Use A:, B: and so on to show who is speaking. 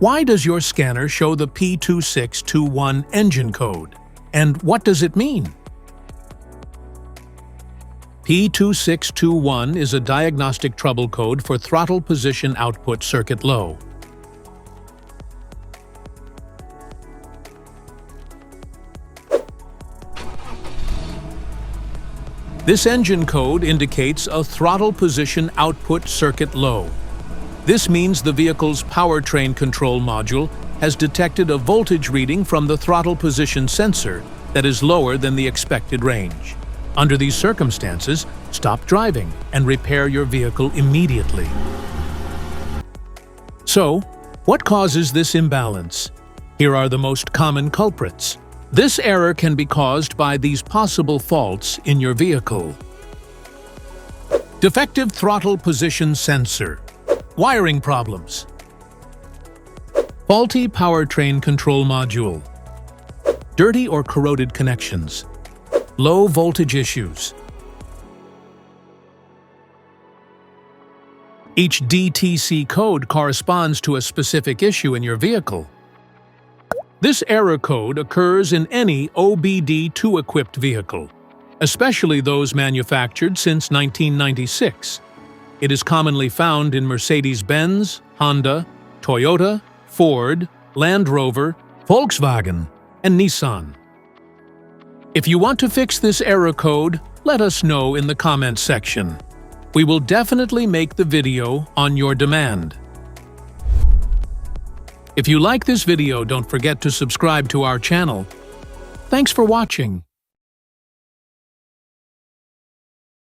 A: Why does your scanner show the P2621 engine code? And what does it mean? P2621 is a diagnostic trouble code for throttle position output circuit low. This engine code indicates a throttle position output circuit low. This means the vehicle's powertrain control module has detected a voltage reading from the throttle position sensor that is lower than the expected range. Under these circumstances, stop driving and repair your vehicle immediately. So, what causes this imbalance? Here are the most common culprits. This error can be caused by these possible faults in your vehicle. Defective throttle position sensor. Wiring problems. Faulty powertrain control module. Dirty or corroded connections. Low voltage issues. Each DTC code corresponds to a specific issue in your vehicle. This error code occurs in any OBD2-equipped vehicle, especially those manufactured since 1996. It is commonly found in Mercedes-Benz, Honda, Toyota, Ford, Land Rover, Volkswagen, and Nissan. If you want to fix this error code, let us know in the comments section. We will definitely make the video on your demand. If you like this video, don't forget to subscribe to our channel. Thanks for watching.